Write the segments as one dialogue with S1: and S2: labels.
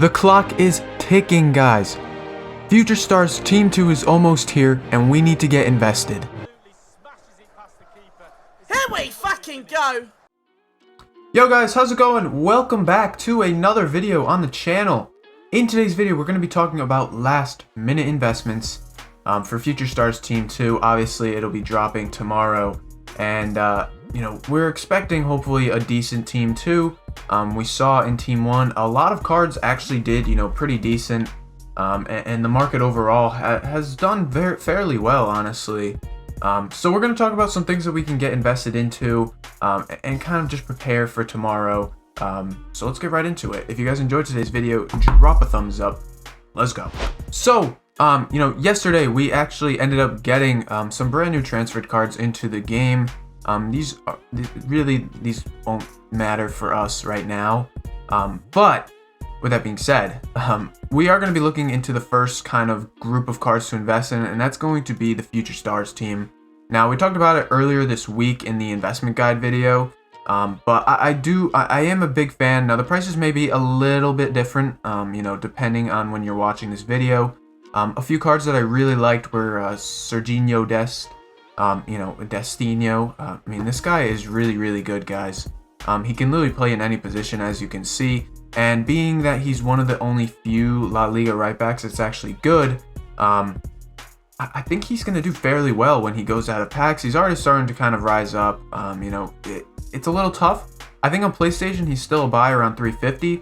S1: The clock is ticking, guys. Future Stars Team 2 is almost here, and we need to get invested.
S2: Here we fucking go!
S1: Yo guys, how's it going? Welcome back to another video on the channel. In today's video, we're going to be talking about last minute investments for Future Stars Team 2. Obviously, it'll be dropping tomorrow, and we're expecting hopefully a decent Team 2. We saw in Team 1 a lot of cards actually did pretty decent, and the market overall has done fairly well, honestly. So we're going to talk about some things that we can get invested into and kind of just prepare for tomorrow. So let's get right into it. If you guys enjoyed today's video, drop a thumbs up. Let's go. So yesterday we actually ended up getting some brand new transferred cards into the game. These won't matter for us right now, but with that being said, we are going to be looking into the first kind of group of cards to invest in, and that's going to be the Future Stars team. Now, we talked about it earlier this week in the investment guide video, but I am a big fan. Now, the prices may be a little bit different, depending on when you're watching this video. A few cards that I really liked were Serginho Dest, Destino. This guy is really good, guys. He can literally play in any position, as you can see. And being that he's one of the only few La Liga right backs that's actually good, I think he's going to do fairly well when he goes out of packs. He's already starting to kind of rise up. It's a little tough. I think on PlayStation, he's still a buy around 350.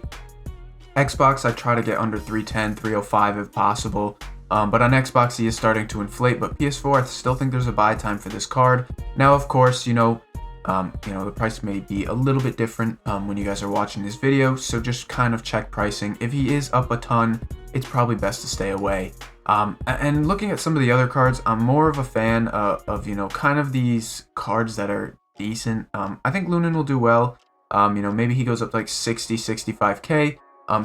S1: Xbox, I try to get under 310, 305 if possible. But on Xbox, he is starting to inflate. But PS4, I still think there's a buy time for this card. Now, of course, the price may be a little bit different when you guys are watching this video, so just kind of check pricing. If he is up a ton, it's probably best to stay away. And looking at some of the other cards, I'm more of a fan of kind of these cards that are decent. I think Lunin will do well. Maybe he goes up like 60, 65k.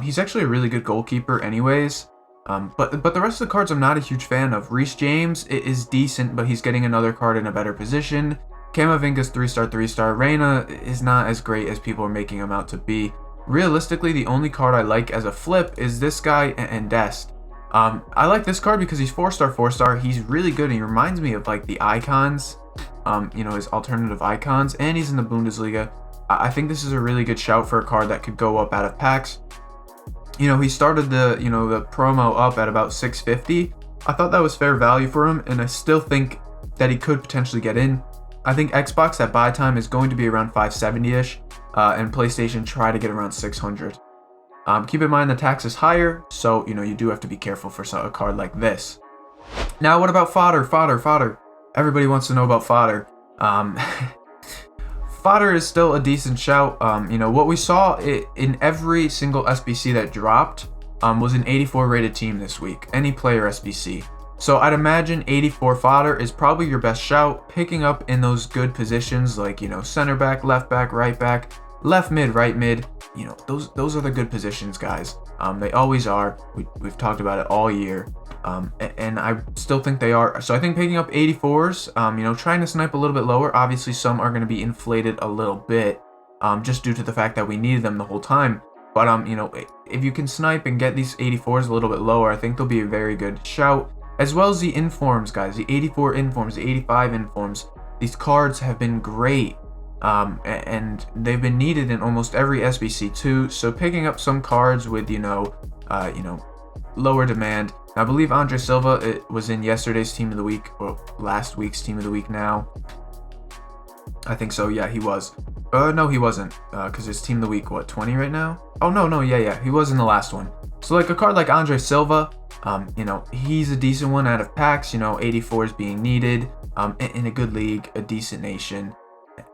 S1: He's actually a really good goalkeeper anyways. But the rest of the cards I'm not a huge fan of. Reece James is decent, but he's getting another card in a better position. Camavinga's 3-star. Reina is not as great as people are making him out to be. Realistically, the only card I like as a flip is this guy and Dest. I like this card because he's 4-star. He's really good. He reminds me of like the icons, his alternative icons, and he's in the Bundesliga. I think this is a really good shout for a card that could go up out of packs. He started the promo up at about 650. I thought that was fair value for him, and I still think that he could potentially get in. I think Xbox at buy time is going to be around 570-ish, and PlayStation try to get around 600. Keep in mind the tax is higher, so you do have to be careful for a card like this. Now, what about fodder? Everybody wants to know about fodder. Fodder is still a decent shout. What we saw in every single SBC that dropped was an 84 rated team this week, any player SBC. So I'd imagine 84 fodder is probably your best shout, picking up in those good positions like, center back, left back, right back, left mid, right mid. Those are the good positions, guys. They always are. We've talked about it all year. And I still think they are. So I think picking up 84s, trying to snipe a little bit lower. Obviously, some are going to be inflated a little bit just due to the fact that we needed them the whole time. But, if you can snipe and get these 84s a little bit lower, I think they'll be a very good shout. As well as the informs, guys, the 84 informs, the 85 informs. These cards have been great, and they've been needed in almost every SBC too. So picking up some cards with lower demand. Now, I believe Andre Silva was in yesterday's team of the week, or last week's team of the week. Now, I think so. Yeah, he was. No, he wasn't, because his team of the week, what, 20 right now? Oh no, yeah, he was in the last one. So like a card like Andre Silva. He's a decent one out of packs, 84s being needed, in a good league, a decent nation,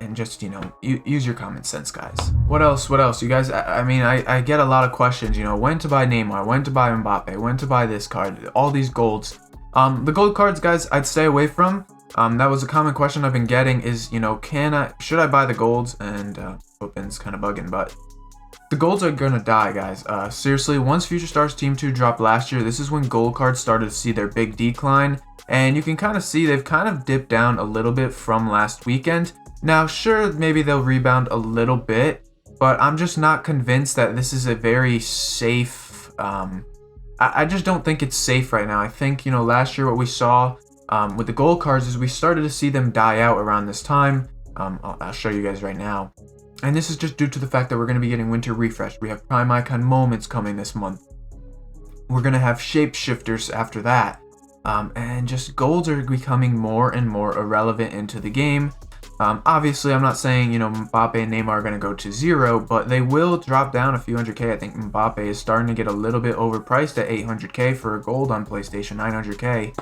S1: and just, use your common sense, guys. What else? You guys, I get a lot of questions, when to buy Neymar, when to buy Mbappe, when to buy this card, all these golds. The gold cards, guys, I'd stay away from. That was a common question I've been getting is, should I buy the golds? And, Open's kind of bugging, but the golds are gonna die, guys. Seriously, once Future Stars Team 2 dropped last year, this is when gold cards started to see their big decline. And you can kind of see they've kind of dipped down a little bit from last weekend. Now, sure, maybe they'll rebound a little bit, but I'm just not convinced that this is a very safe I just don't think it's safe right now. I think, last year what we saw with the gold cards is we started to see them die out around this time. I'll show you guys right now. And this is just due to the fact that we're going to be getting Winter Refresh. We have Prime Icon Moments coming this month. We're going to have Shapeshifters after that. And just golds are becoming more and more irrelevant into the game. Obviously, I'm not saying, Mbappe and Neymar are going to go to 0, but they will drop down a few 100k. I think Mbappe is starting to get a little bit overpriced at 800k for a gold on PlayStation, 900k.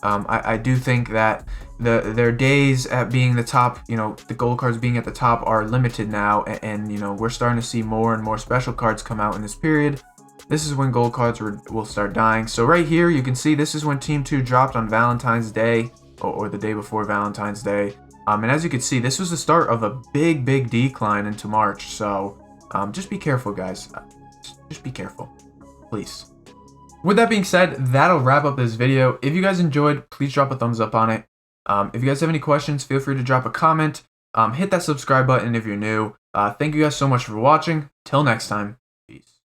S1: I do think that their days at being the top, the gold cards being at the top are limited now, and we're starting to see more and more special cards come out in this period. This is when gold cards will start dying. So right here, you can see this is when Team 2 dropped on Valentine's Day, or the day before Valentine's Day. And as you can see, this was the start of a big decline into March. So just be careful, guys. Just be careful, please. With that being said, that'll wrap up this video. If you guys enjoyed, please drop a thumbs up on it. If you guys have any questions, feel free to drop a comment. Hit that subscribe button if you're new. Thank you guys so much for watching. Till next time.